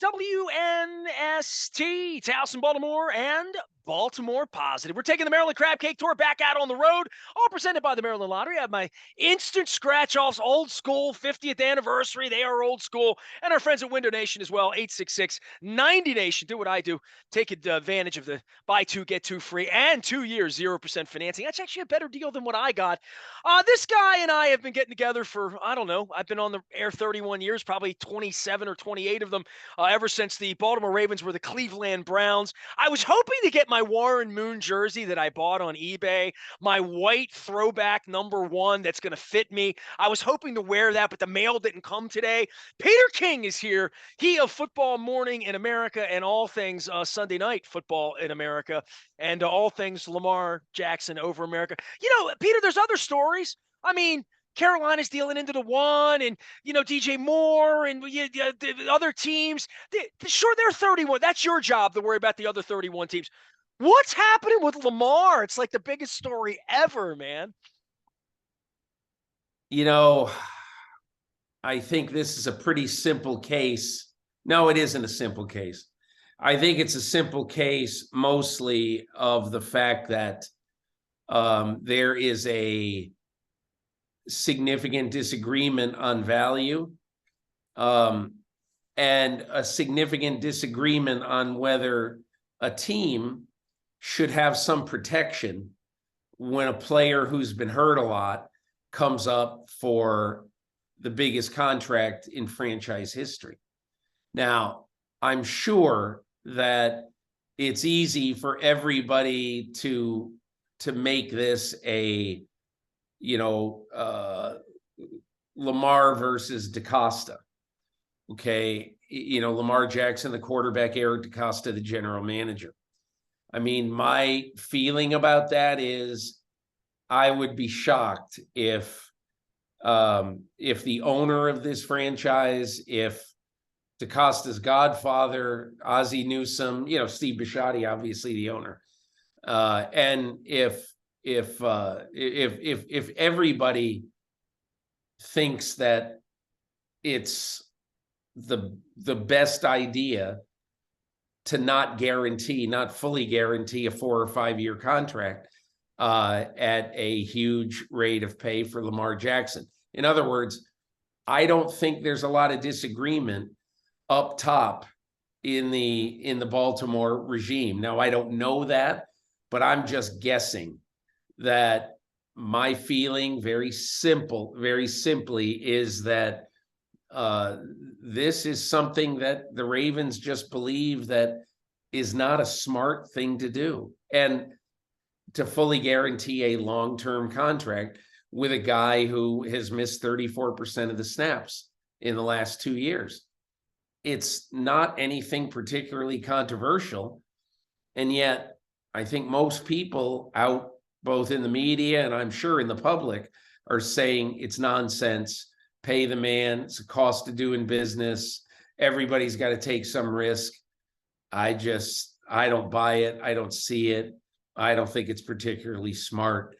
WNST, Towson, Baltimore, and Baltimore Positive. We're taking the Maryland Crab Cake Tour back out on the road, all presented by the Maryland Lottery. I have my instant scratch-offs, old school, 50th anniversary. They are old school. And our friends at Window Nation as well, 866-90Nation. Do what I do. Take advantage of the buy two, get two free, and 2 years, 0% financing. That's actually a better deal than what I got. This guy and I have been getting together for, I don't know, I've been on the air 31 years, probably 27 or 28 of them, ever since the Baltimore Ravens were the Cleveland Browns. I was hoping to get my Warren Moon jersey that I bought on eBay, my white throwback #1 that's going to fit me. I was hoping to wear that, but the mail didn't come today. Peter King is here. He of Football Morning in America and all things Sunday Night Football in America and all things Lamar Jackson over America. You know, Peter, there's other stories. I mean, Carolina's dealing into the one, and DJ Moore and the other teams. Sure, they're 31. That's your job to worry about the other 31 teams. What's happening with Lamar? It's like the biggest story ever, man. I think this is a pretty simple case. No, it isn't a simple case. I think it's a simple case mostly of the fact that there is a significant disagreement on value and a significant disagreement on whether a team should have some protection when a player who's been hurt a lot comes up for the biggest contract in franchise history. Now, I'm sure that it's easy for everybody to make this a Lamar versus DaCosta. Okay. Lamar Jackson, the quarterback, Eric DaCosta, the general manager. I mean, my feeling about that is I would be shocked if the owner of this franchise, if DaCosta's godfather, Ozzie Newsome, Steve Bisciotti, obviously the owner, and if everybody thinks that it's the best idea to not fully guarantee a 4 or 5 year contract at a huge rate of pay for Lamar Jackson. In other words, I don't think there's a lot of disagreement up top in the Baltimore regime. Now, I don't know that, but I'm just guessing that my feeling very simply is that this is something that the Ravens just believe that is not a smart thing to do, and to fully guarantee a long-term contract with a guy who has missed 34% of the snaps in the last 2 years. It's not anything particularly controversial, and yet I think most people out, both in the media and I'm sure in the public, are saying it's nonsense. Pay the man. It's a cost of doing business. Everybody's got to take some risk. I don't buy it. I don't see it. I don't think it's particularly smart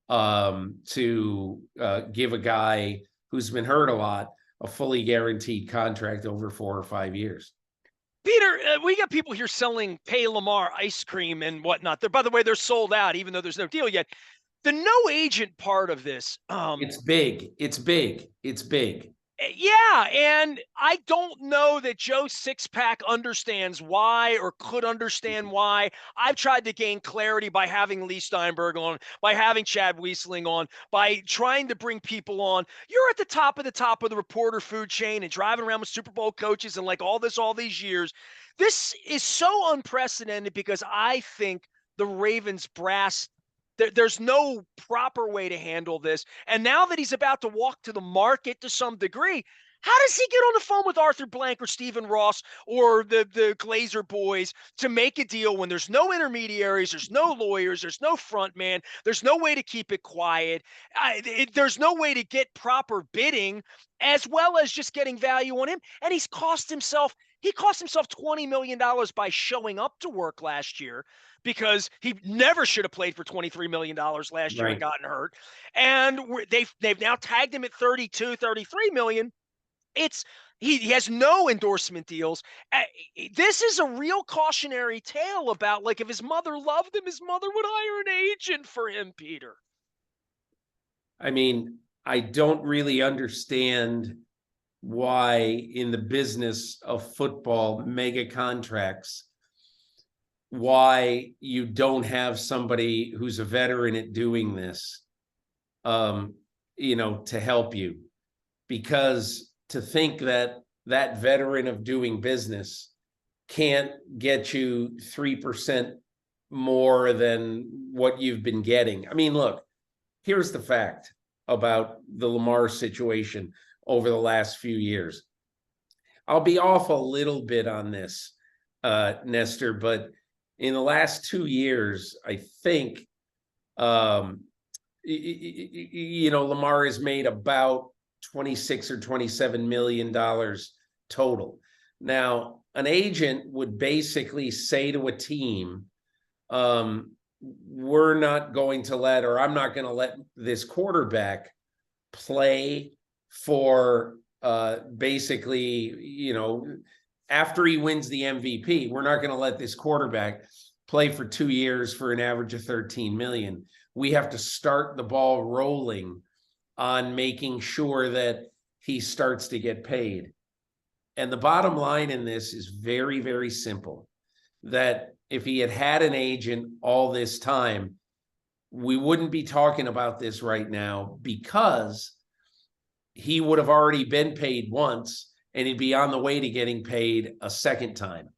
to give a guy who's been hurt a lot a fully guaranteed contract over 4 or 5 years. Peter, we got people here selling Pay Lamar ice cream and whatnot. By the way, they're sold out, even though there's no deal yet. The no agent part of this. It's big. It's big. It's big. Yeah, and I don't know that Joe Sixpack understands why or could understand why. I've tried to gain clarity by having Lee Steinberg on, by having Chad Wiesling on, by trying to bring people on. You're at the top of the reporter food chain and driving around with Super Bowl coaches and like all these years. This is so unprecedented because I think the Ravens brass, there's no proper way to handle this. And now that he's about to walk to the market to some degree, how does he get on the phone with Arthur Blank or Stephen Ross or the Glazer boys to make a deal when there's no intermediaries, there's no lawyers, there's no front man, there's no way to keep it quiet, there's no way to get proper bidding as well as just getting value on him? And he cost himself $20 million by showing up to work last year, because he never should have played for $23 million last year and gotten hurt. And they've now tagged him at 32, 33 million. He has no endorsement deals. This is a real cautionary tale about, like, if his mother loved him, his mother would hire an agent for him, Peter. I mean, I don't really understand why in the business of football, mega contracts, why you don't have somebody who's a veteran at doing this, to help you. Because to think that that veteran of doing business can't get you 3% more than what you've been getting. I mean, look, here's the fact about the Lamar situation over the last few years. I'll be off a little bit on this, Nestor, but in the last 2 years, I think, Lamar has made about $26 or $27 million total. Now, an agent would basically say to a team, we're not going to let, or I'm not going to let this quarterback play for basically, after he wins the MVP, we're not going to let this quarterback play for 2 years for an average of 13 million. We have to start the ball rolling on making sure that he starts to get paid. And the bottom line in this is very, very simple, that if he had had an agent all this time, we wouldn't be talking about this right now, because he would have already been paid once and he'd be on the way to getting paid a second time.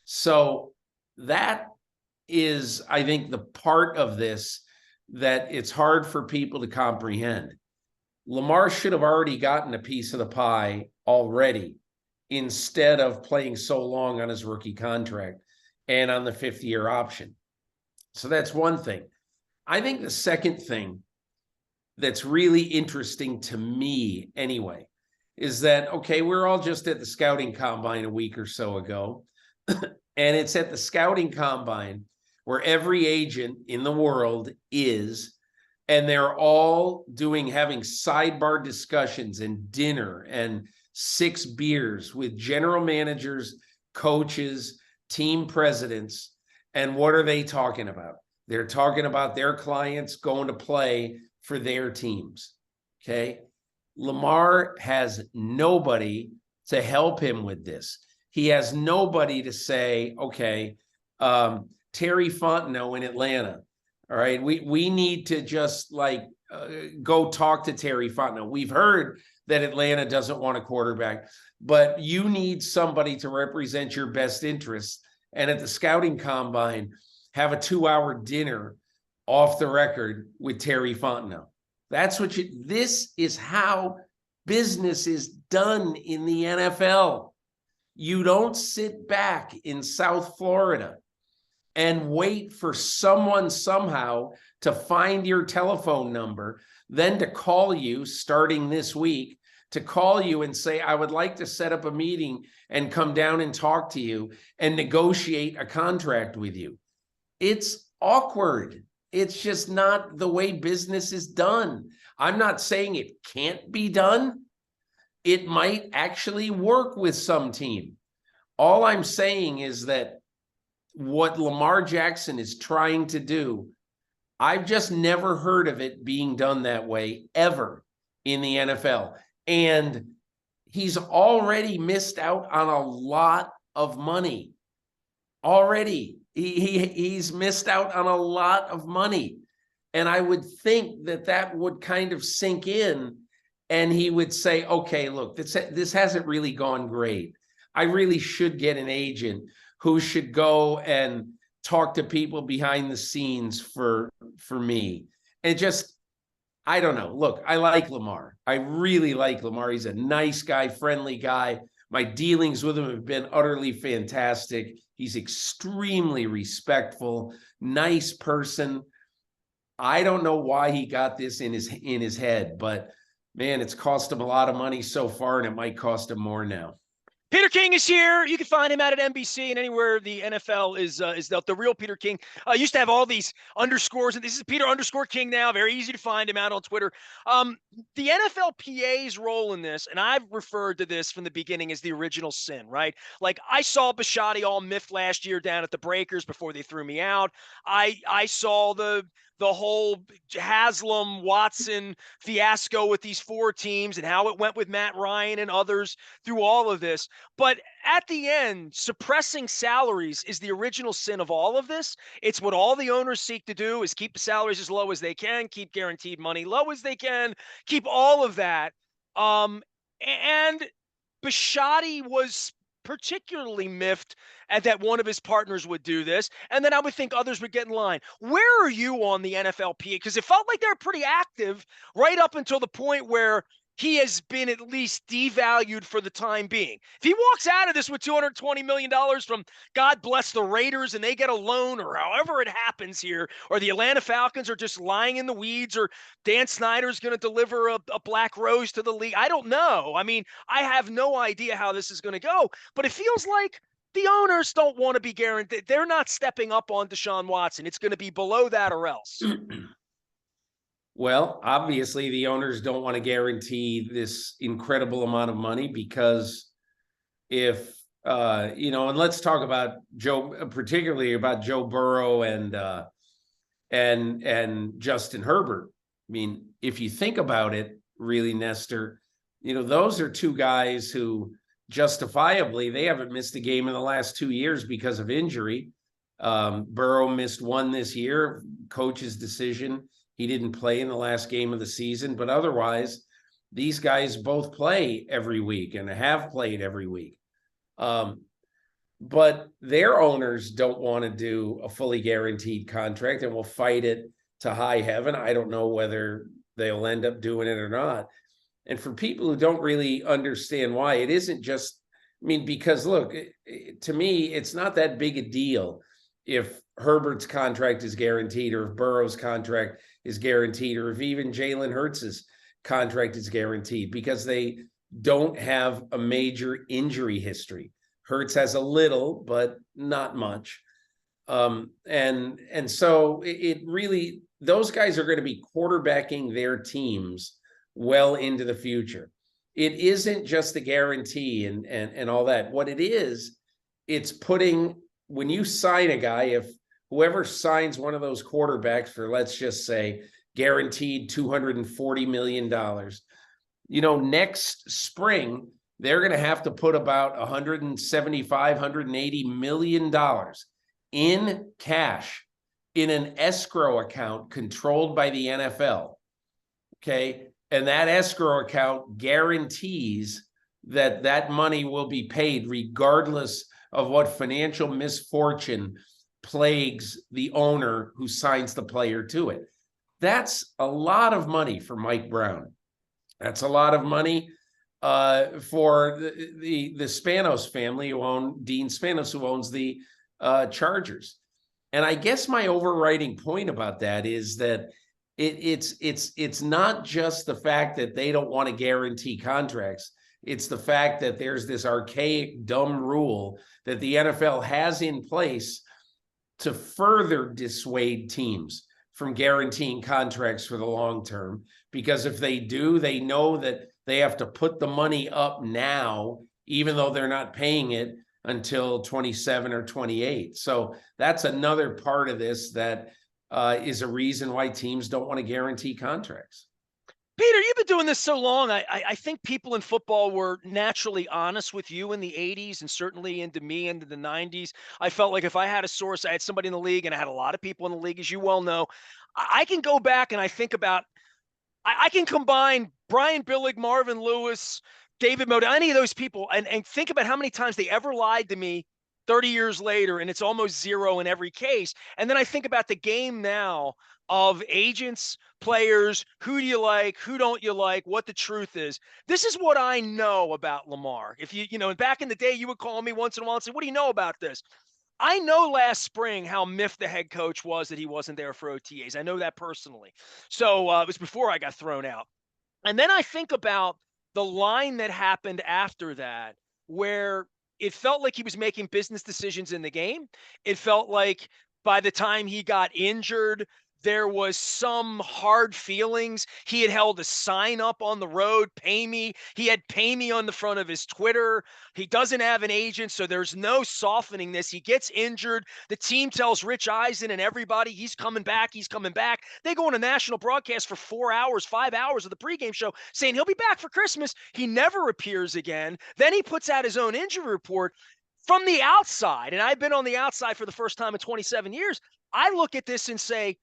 So that is, I think, the part of this that it's hard for people to comprehend. Lamar should have already gotten a piece of the pie already, instead of playing so long on his rookie contract and on the 5th-year option. So that's one thing. I think the second thing that's really interesting to me anyway is that, okay, we're all just at the scouting combine a week or so ago, and it's at the scouting combine where every agent in the world is, and they're all having sidebar discussions and dinner and 6 beers with general managers, coaches, team presidents. And what are they talking about? They're talking about their clients going to play for their teams. Okay. Lamar has nobody to help him with this. He has nobody to say, okay, Terry Fontenot in Atlanta. All right. We need to just go talk to Terry Fontenot. We've heard that Atlanta doesn't want a quarterback, but you need somebody to represent your best interests. And at the scouting combine, have a 2-hour dinner off the record with Terry Fontenot. That's what this is how business is done in the NFL. You don't sit back in South Florida and wait for someone somehow to find your telephone number, then to call you starting this week, to call you and say, I would like to set up a meeting and come down and talk to you and negotiate a contract with you. It's awkward. It's just not the way business is done. I'm not saying it can't be done. It might actually work with some team. All I'm saying is that what Lamar Jackson is trying to do, I've just never heard of it being done that way ever in the NFL. And he's already missed out on a lot of money. Already. He's missed out on a lot of money. And I would think that would kind of sink in, and he would say, okay, look, this hasn't really gone great. I really should get an agent who should go and talk to people behind the scenes for me. And just, I don't know. Look, I like Lamar. I really like Lamar. He's a nice guy, friendly guy. My dealings with him have been utterly fantastic. He's extremely respectful, nice person. I don't know why he got this in his head, but man, it's cost him a lot of money so far, and it might cost him more now. Peter King is here. You can find him out at NBC and anywhere the NFL is the real Peter King. Used to have all these underscores, and this is Peter underscore King now. Very easy to find him out on Twitter. The NFLPA's role in this, and I've referred to this from the beginning as the original sin, right? Like I saw Bisciotti all miffed last year down at the Breakers before they threw me out. I saw the whole Haslam Watson fiasco with these 4 teams and how it went with Matt Ryan and others through all of this. But at the end, suppressing salaries is the original sin of all of this. It's what all the owners seek to do is keep the salaries as low as they can, keep guaranteed money low as they can, keep all of that. And Bisciotti was particularly miffed at that one of his partners would do this. And then I would think others would get in line. Where are you on the NFLPA? Because it felt like they were pretty active right up until the point where he has been at least devalued for the time being. If he walks out of this with $220 million from God bless the Raiders and they get a loan or however it happens here, or the Atlanta Falcons are just lying in the weeds, or Dan Snyder's going to deliver a black rose to the league. I don't know. I mean, I have no idea how this is going to go, but it feels like the owners don't want to be guaranteed. They're not stepping up on Deshaun Watson. It's going to be below that or else. Well, obviously, the owners don't want to guarantee this incredible amount of money because if, and let's talk about particularly about Joe Burrow and Justin Herbert. I mean, if you think about it, really, Nestor, those are 2 guys who justifiably, they haven't missed a game in the last 2 years because of injury. Burrow missed 1 this year, coach's decision. He didn't play in the last game of the season, but otherwise, these guys both play every week and have played every week. But their owners don't want to do a fully guaranteed contract and will fight it to high heaven. I don't know whether they'll end up doing it or not. And for people who don't really understand why, it isn't just, because look, to me, it's not that big a deal if Herbert's contract is guaranteed or if Burrow's contract is guaranteed or if even Jalen Hurts' contract is guaranteed because they don't have a major injury history. Hurts has a little, but not much. And so it really, those guys are going to be quarterbacking their teams well into the future. It isn't just a guarantee and all that. What it is, it's putting, when you sign a guy, if whoever signs one of those quarterbacks for, let's just say, guaranteed $240 million, next spring, they're going to have to put about $175, $180 million in cash in an escrow account controlled by the NFL. Okay. And that escrow account guarantees that that money will be paid regardless of what financial misfortune plagues the owner who signs the player to it. That's a lot of money for Mike Brown. That's a lot of money for the Spanos family who own Dean Spanos, who owns the Chargers. And I guess my overriding point about that is that it's not just the fact that they don't want to guarantee contracts. It's the fact that there's this archaic, dumb rule that the NFL has in place to further dissuade teams from guaranteeing contracts for the long term. Because if they do, they know that they have to put the money up now, even though they're not paying it until 27 or 28. So that's another part of this that is a reason why teams don't want to guarantee contracts. Peter, you've been doing this so long. I think people in football were naturally honest with you in the 80s and certainly into me into the 90s. I felt like if I had a source, I had somebody in the league, and I had a lot of people in the league, as you well know. I can go back and I think about, I can combine Brian Billig, Marvin Lewis, David Moda, any of those people, and think about how many times they ever lied to me 30 years later, and it's almost zero in every case. And then I think about the game now of agents, players, who do you like, who don't you like, what the truth is. This is what I know about Lamar. If back in the day, you would call me once in a while and say, what do you know about this? I know last spring how miffed the head coach was that he wasn't there for OTAs. I know that personally. So it was before I got thrown out. And then I think about the line that happened after that, where it felt like he was making business decisions in the game. It felt like by the time he got injured, there was some hard feelings. He had held a sign up on the road, pay me. He had pay me on the front of his Twitter. He doesn't have an agent, so there's no softening this. He gets injured. The team tells Rich Eisen and everybody he's coming back. He's coming back. They go on a national broadcast for 4 hours, 5 hours of the pregame show saying he'll be back for Christmas. He never appears again. Then he puts out his own injury report. From the outside, and I've been on the outside for the first time in 27 years, I look at this and say,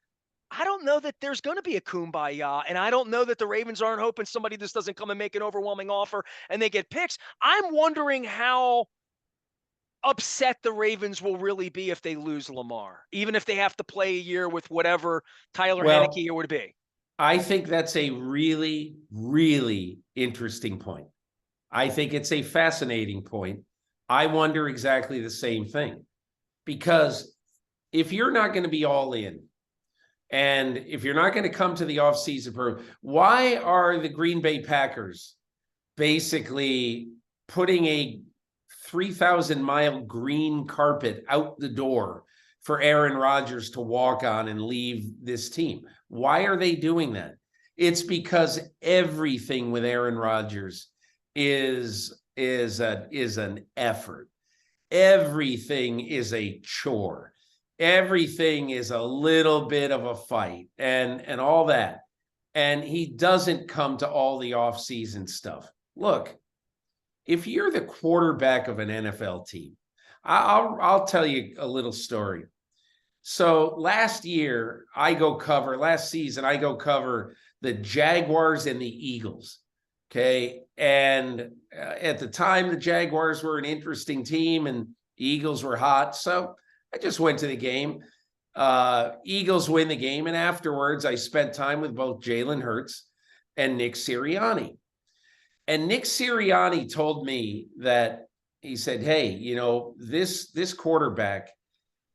I don't know that there's going to be a kumbaya, and I don't know that the Ravens aren't hoping somebody just doesn't come and make an overwhelming offer and they get picks. I'm wondering how upset the Ravens will really be if they lose Lamar, even if they have to play a year with whatever Tyler Heineke would be. I think that's a really, really interesting point. I think it's a fascinating point. I wonder exactly the same thing, because if you're not going to be all in, and if you're not going to come to the offseason program, why are the Green Bay Packers basically putting a 3,000-mile green carpet out the door for Aaron Rodgers to walk on and leave this team? Why are they doing that? It's because everything with Aaron Rodgers is an effort. Everything is a chore. Everything is a little bit of a fight and all that. And he doesn't come to all the off-season stuff. Look, if you're the quarterback of an NFL team, I'll tell you a little story. So last season, I go cover the Jaguars and the Eagles. Okay. And at the time, the Jaguars were an interesting team and the Eagles were hot. So I just went to the game. Eagles win the game. And afterwards, I spent time with both Jalen Hurts and Nick Sirianni. And Nick Sirianni told me that he said, hey, this quarterback,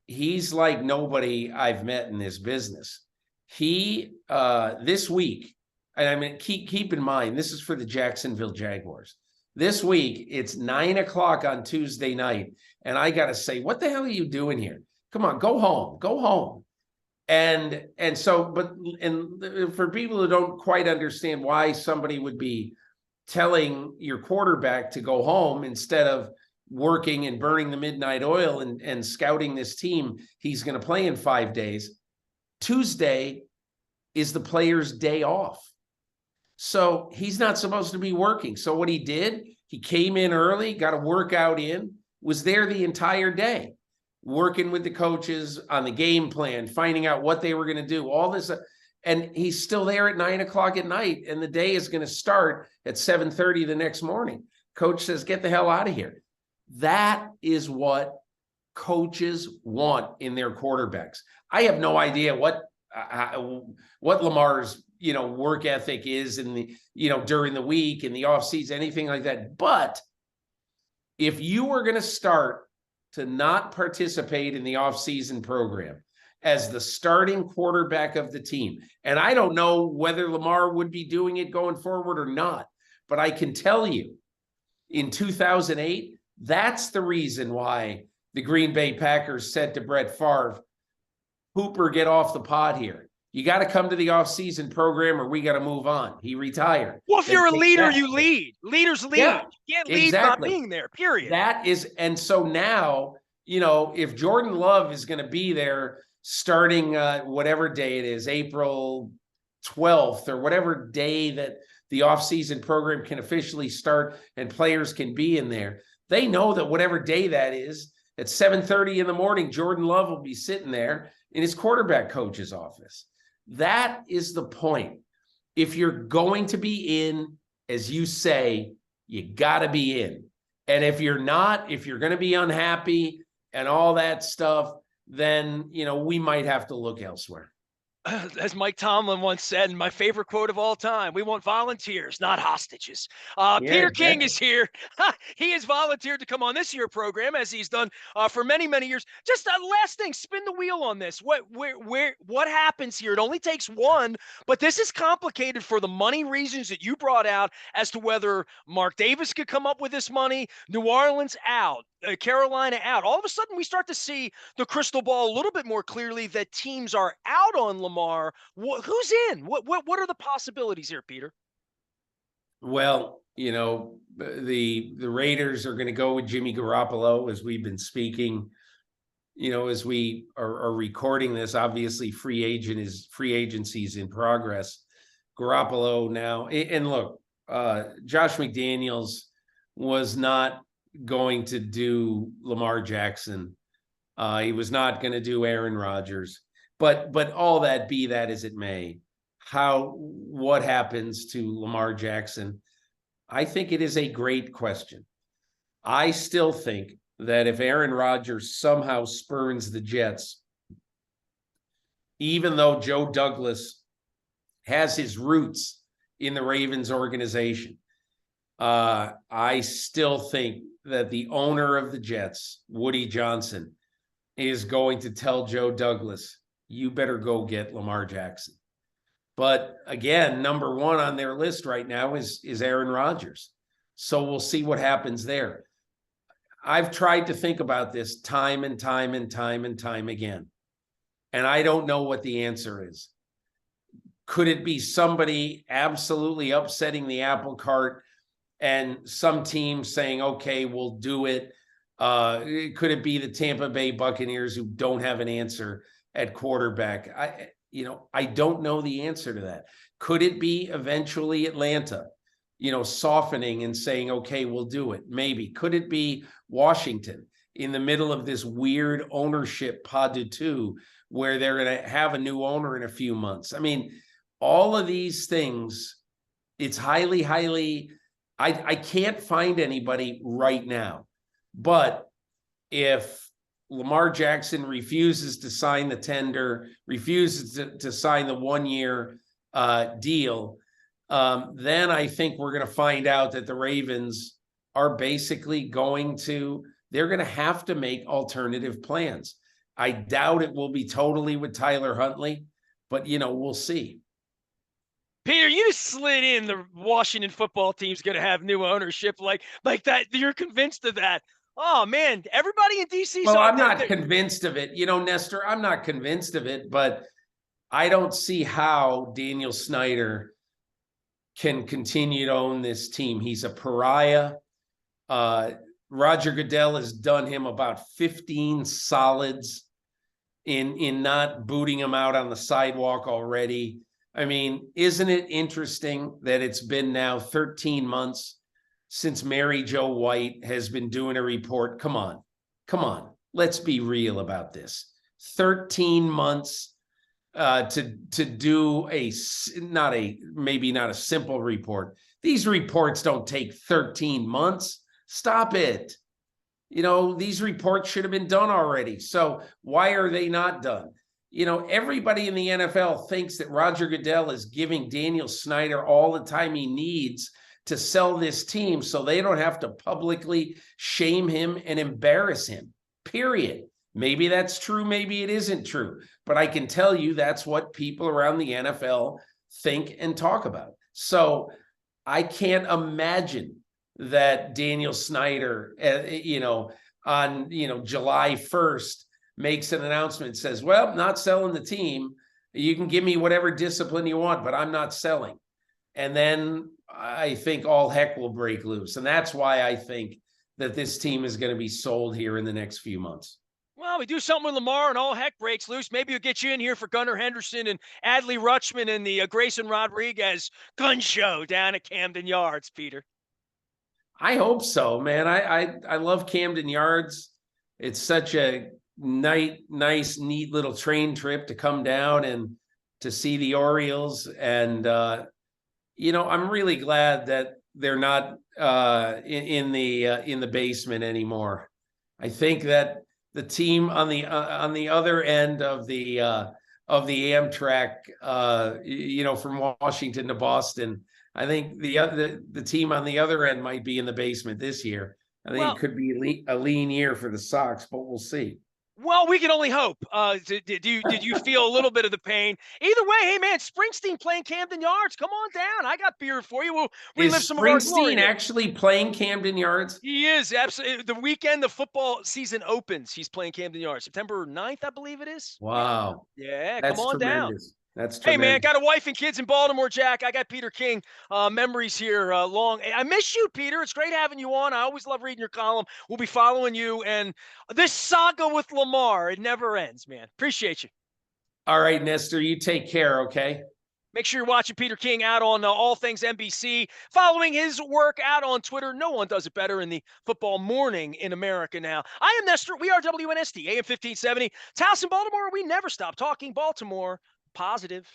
he's like nobody I've met in this business. He, this week, and I mean, keep in mind, this is for the Jacksonville Jaguars. This week, it's 9:00 on Tuesday night. And I got to say, what the hell are you doing here? Come on, go home. And for people who don't quite understand why somebody would be telling your quarterback to go home instead of working and burning the midnight oil and scouting this team he's going to play in 5 days, Tuesday is the player's day off. So he's not supposed to be working. So what he did, he came in early, got a workout in, was there the entire day, working with the coaches on the game plan, finding out what they were going to do, all this. And he's still there at 9:00 at night, and the day is going to start at 7:30 the next morning. Coach says, get the hell out of here. That is what coaches want in their quarterbacks. I have no idea what Lamar's work ethic is in the during the week, in the offseason, anything like that. But if you were going to start to not participate in the offseason program as the starting quarterback of the team, and I don't know whether Lamar would be doing it going forward or not, but I can tell you in 2008, that's the reason why the Green Bay Packers said to Brett Favre, Hooper, get off the pot here. You got to come to the offseason program or we got to move on. He retired. Well, if you're a leader, you lead. Leaders lead. Yeah, you can't lead not being there, period. And so now, if Jordan Love is going to be there starting whatever day it is, April 12th or whatever day that the offseason program can officially start and players can be in there, they know that whatever day that is, at 7:30 in the morning, Jordan Love will be sitting there in his quarterback coach's office. That is the point. If you're going to be in, as you say, you got to be in. And if you're not, if you're going to be unhappy and all that stuff, then, we might have to look elsewhere. As Mike Tomlin once said, and my favorite quote of all time, we want volunteers, not hostages. Yeah, Peter King exactly. is here. He has volunteered to come on this year program, as he's done for many, many years. Just last thing, spin the wheel on this. What happens here? It only takes one, but this is complicated for the money reasons that you brought out as to whether Mark Davis could come up with this money, New Orleans out, Carolina out. All of a sudden, we start to see the crystal ball a little bit more clearly that teams are out on Lamar. Who's in? What are the possibilities here, Peter? Well, the Raiders are going to go with Jimmy Garoppolo, as we've been speaking. As we are recording this, obviously free agency is in progress. Garoppolo now, and look, Josh McDaniels was not going to do Lamar Jackson. He was not going to do Aaron Rodgers. But all that, be that as it may, what happens to Lamar Jackson? I think it is a great question. I still think that if Aaron Rodgers somehow spurns the Jets, even though Joe Douglas has his roots in the Ravens organization, I still think that the owner of the Jets, Woody Johnson, is going to tell Joe Douglas, you better go get Lamar Jackson. But again, number one on their list right now is Aaron Rodgers. So we'll see what happens there. I've tried to think about this time and time again. And I don't know what the answer is. Could it be somebody absolutely upsetting the apple cart and some team saying, okay, we'll do it? Could it be the Tampa Bay Buccaneers, who don't have an answer at quarterback? I don't know the answer to that. Could it be eventually Atlanta, softening and saying, okay, we'll do it? Maybe. Could it be Washington in the middle of this weird ownership pas de deux, where they're going to have a new owner in a few months? I mean, all of these things, it's highly, I can't find anybody right now. But if Lamar Jackson refuses to sign the tender, refuses to sign the 1 year deal, then I think we're going to find out that the Ravens are basically they're going to have to make alternative plans. I doubt it will be totally with Tyler Huntley, but we'll see. Peter, you just slid in the Washington football team's going to have new ownership like that. You're convinced of that. Oh, man, everybody in D.C. Well, I'm not convinced of it. Nestor, I'm not convinced of it, but I don't see how Daniel Snyder can continue to own this team. He's a pariah. Roger Goodell has done him about 15 solids in not booting him out on the sidewalk already. I mean, isn't it interesting that it's been now 13 months since Mary Jo White has been doing a report? Come on. Let's be real about this. 13 months to do maybe not a simple report. These reports don't take 13 months. Stop it. These reports should have been done already. So why are they not done? Everybody in the NFL thinks that Roger Goodell is giving Daniel Snyder all the time he needs to sell this team so they don't have to publicly shame him and embarrass him, period. Maybe that's true. Maybe it isn't true. But I can tell you that's what people around the NFL think and talk about. So I can't imagine that Daniel Snyder, on, July 1st, makes an announcement, says, well, not selling the team. You can give me whatever discipline you want, but I'm not selling. And then I think all heck will break loose. And that's why I think that this team is going to be sold here in the next few months. Well, we do something with Lamar and all heck breaks loose. Maybe we'll get you in here for Gunnar Henderson and Adley Rutschman and the Grayson Rodriguez gun show down at Camden Yards, Peter. I hope so, man. I love Camden Yards. It's such a nice, neat little train trip to come down and to see the Orioles. And, I'm really glad that they're not in the basement anymore. I think that the team on the other end of the of the Amtrak, from Washington to Boston. I think the team on the other end might be in the basement this year. I think Well, it could be a lean year for the Sox, but we'll see. Well, we can only hope. Did you feel a little bit of the pain? Either way, hey man, Springsteen playing Camden Yards. Come on down. I got beer for you. We'll relive Is some of our glory Springsteen here. actually playing Camden Yards? He is absolutely the weekend the football season opens. He's playing Camden Yards, September 9th, I believe it is. Yeah. Wow. Yeah, come That's on down. tremendous. That's Hey man, tremendous. got a wife and kids in Baltimore, Jack. I got Peter King memories here. Long. I miss you, Peter. It's great having you on. I always love reading your column. We'll be following you and this saga with Lamar. It never ends, man. Appreciate you. All right, Nestor, you take care, okay? Make sure you're watching Peter King out on All Things NBC, following his work out on Twitter. No one does it better in the football morning in America now. I am Nestor. We are WNST, AM 1570. It's House in Baltimore. We never stop talking Baltimore positive.